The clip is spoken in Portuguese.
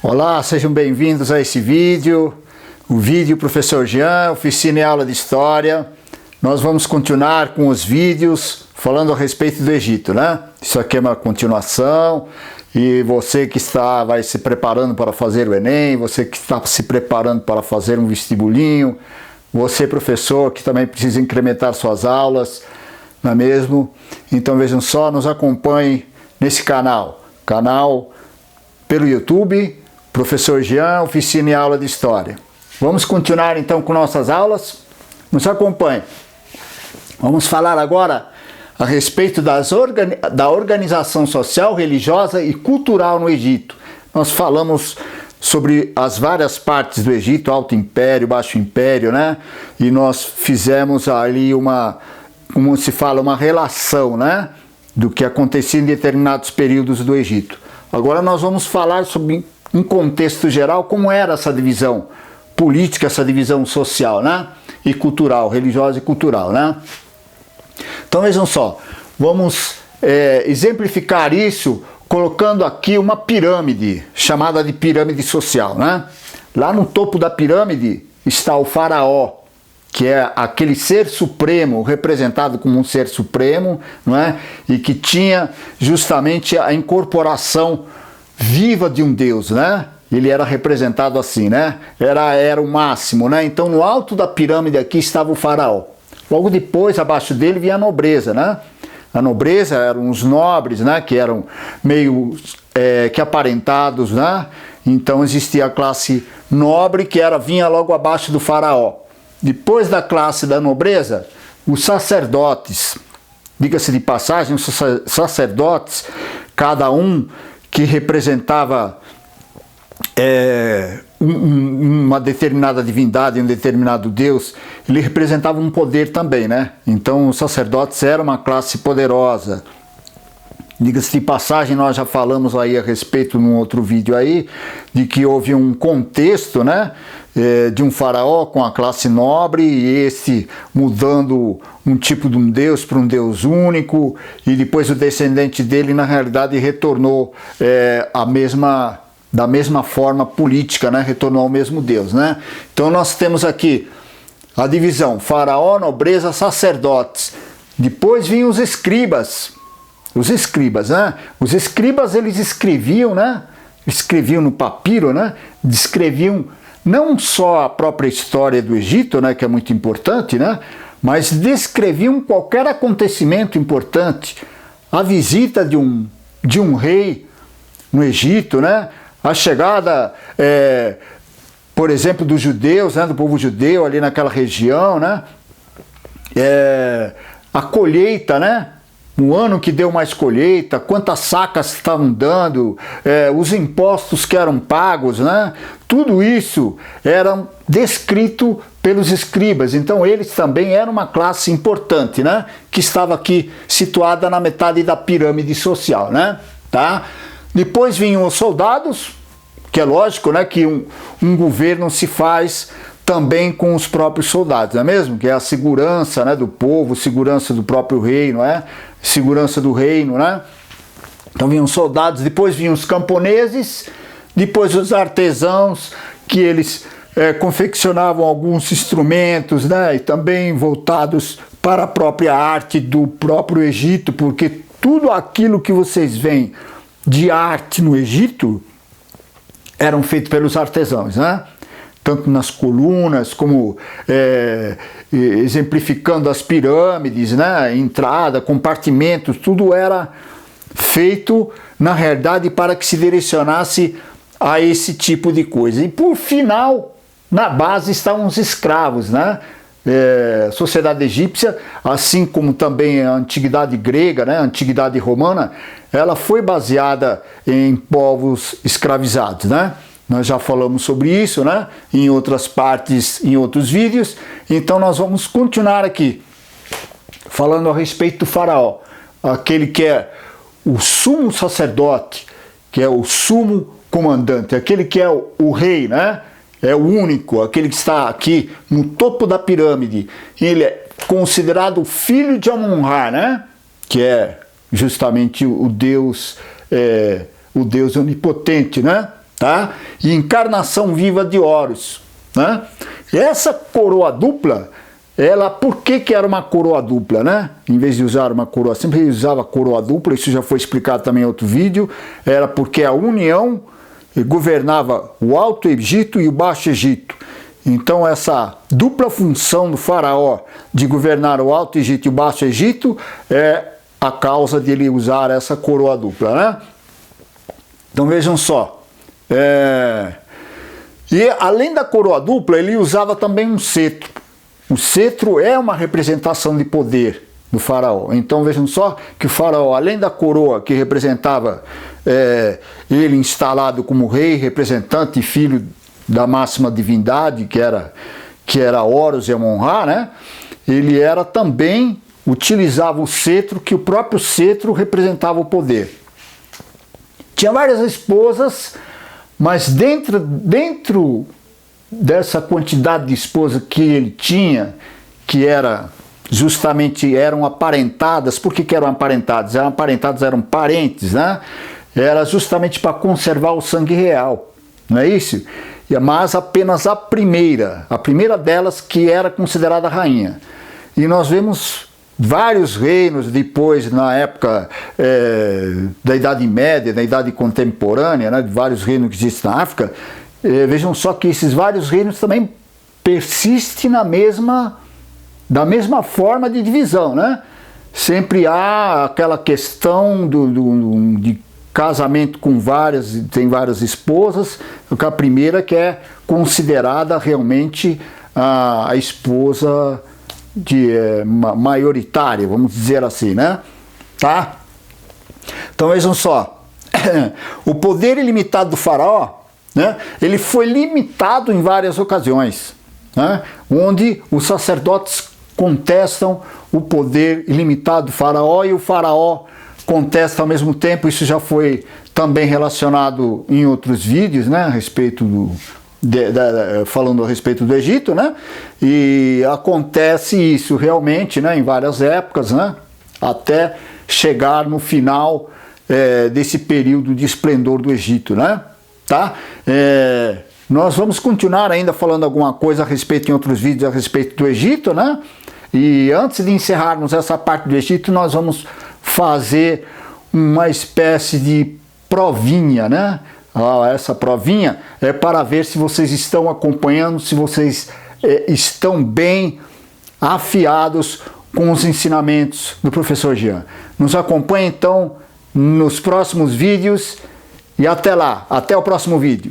Olá, sejam bem-vindos a esse vídeo, o vídeo Professor Jean, oficina e aula de História. Nós vamos continuar com os vídeos falando a respeito do Egito, né? Isso aqui é uma continuação e você que vai se preparando para fazer o Enem, você que está se preparando para fazer um vestibulinho, você professor que também precisa incrementar suas aulas, não é mesmo? Então vejam só, nos acompanhem nesse canal pelo YouTube, Professor Jean, oficina e aula de História. Vamos continuar então com nossas aulas? Nos acompanhe. Vamos falar agora a respeito da organização social, religiosa e cultural no Egito. Nós falamos sobre as várias partes do Egito, Alto Império, Baixo Império, né? E nós fizemos ali como se fala, uma relação, né? Do que acontecia em determinados períodos do Egito. Agora nós vamos falar sobre, em contexto geral, como era essa divisão política, essa divisão social, né? E cultural, religiosa e cultural, né? Então vejam só, vamos exemplificar isso colocando aqui uma pirâmide, chamada de pirâmide social, né? Lá no topo da pirâmide está o faraó, que é aquele ser supremo, representado como um ser supremo, não é? E que tinha justamente a incorporação viva de um Deus, né? Ele era representado assim, né? Era o máximo, né? Então no alto da pirâmide aqui estava o faraó. Logo depois, abaixo dele, vinha a nobreza, né? A nobreza eram os nobres, né? Que eram meio que aparentados, né? Então existia a classe nobre que vinha logo abaixo do faraó. Depois da classe da nobreza, os sacerdotes, diga-se de passagem, os sacerdotes, cada um que representava uma determinada divindade, um determinado Deus, ele representava um poder também, né? Então os sacerdotes eram uma classe poderosa. Diga-se de passagem, nós já falamos aí a respeito num outro vídeo aí, de que houve um contexto, né, de um faraó com a classe nobre, e esse mudando um tipo de um deus para um deus único, e depois o descendente dele, na realidade, retornou da mesma forma política, né, retornou ao mesmo deus, né? Então nós temos aqui a divisão faraó, nobreza, sacerdotes. Depois vinham os escribas. Os escribas, né? Os escribas, eles escreviam, né? Escreviam no papiro, né? Descreviam não só a própria história do Egito, né? Que é muito importante, né? Mas descreviam qualquer acontecimento importante. A visita de um rei no Egito, né? A chegada, por exemplo, dos judeus, né? Do povo judeu ali naquela região, né? A colheita, né? Um ano que deu mais colheita, quantas sacas estavam dando, os impostos que eram pagos, né? Tudo isso era descrito pelos escribas. Então eles também eram uma classe importante, né? Que estava aqui situada na metade da pirâmide social, né? Tá? Depois vinham os soldados, que é lógico, né? Que um governo se faz também com os próprios soldados, não é mesmo? Que é a segurança, né, do povo, segurança do próprio rei, não é? Segurança do reino, né? Então vinham os soldados, depois vinham os camponeses, depois os artesãos, que eles confeccionavam alguns instrumentos, né? E também voltados para a própria arte do próprio Egito, porque tudo aquilo que vocês veem de arte no Egito eram feitos pelos artesãos, né? Tanto nas colunas, como exemplificando as pirâmides, né? Entrada, compartimentos, tudo era feito, na realidade, para que se direcionasse a esse tipo de coisa. E por final, na base estavam os escravos, né? A sociedade egípcia, assim como também a antiguidade grega, né? A antiguidade romana, ela foi baseada em povos escravizados, né? Nós já falamos sobre isso, né? Em outras partes, em outros vídeos. Então nós vamos continuar aqui, falando a respeito do faraó. Aquele que é o sumo sacerdote, que é o sumo comandante, aquele que é o rei, né? É o único, aquele que está aqui no topo da pirâmide. Ele é considerado filho de Amon-Ra, né? Que é justamente o Deus onipotente, né? tá? E encarnação viva de Horus, né? E essa coroa dupla, ela, por que era uma coroa dupla, né? Em vez de usar uma coroa, sempre usava coroa dupla, isso já foi explicado também em outro vídeo, era porque a União governava o Alto Egito e o Baixo Egito. Então essa dupla função do faraó de governar o Alto Egito e o Baixo Egito é a causa de ele usar essa coroa dupla, né? Então vejam só, e além da coroa dupla, ele usava também um cetro. O cetro é uma representação de poder do faraó. Então vejam só que o faraó, além da coroa que representava ele instalado como rei, representante e filho da máxima divindade, que era Horus e Amon-Ra, né? Ele era também, utilizava o cetro, que o próprio cetro representava o poder. Tinha várias esposas, mas dentro dessa quantidade de esposas que ele tinha, que eram aparentadas. Por que eram aparentadas? Eram parentes, né? Era justamente para conservar o sangue real, não é isso? Mas apenas a primeira delas que era considerada rainha. E nós vemos vários reinos depois, na época da Idade Média, da Idade Contemporânea, né, de vários reinos que existem na África. Vejam só que esses vários reinos também persistem da mesma forma de divisão, né? Sempre há aquela questão de casamento com tem várias esposas, a primeira que é considerada realmente a esposa maioritária, vamos dizer assim, né? Tá? Então vejam só, o poder ilimitado do faraó, né? Ele foi limitado em várias ocasiões, né? Onde os sacerdotes contestam o poder ilimitado do faraó e o faraó contesta ao mesmo tempo. Isso já foi também relacionado em outros vídeos, né, a respeito falando a respeito do Egito, né? E acontece isso realmente, né, em várias épocas, né, até chegar no final desse período de esplendor do Egito, né? Tá? Nós vamos continuar ainda falando alguma coisa a respeito em outros vídeos a respeito do Egito, né? E antes de encerrarmos essa parte do Egito, nós vamos fazer uma espécie de provinha, né? Essa provinha é para ver se vocês estão acompanhando, se vocês estão bem afiados com os ensinamentos do professor Jean. Nos acompanhe então nos próximos vídeos e até lá, até o próximo vídeo.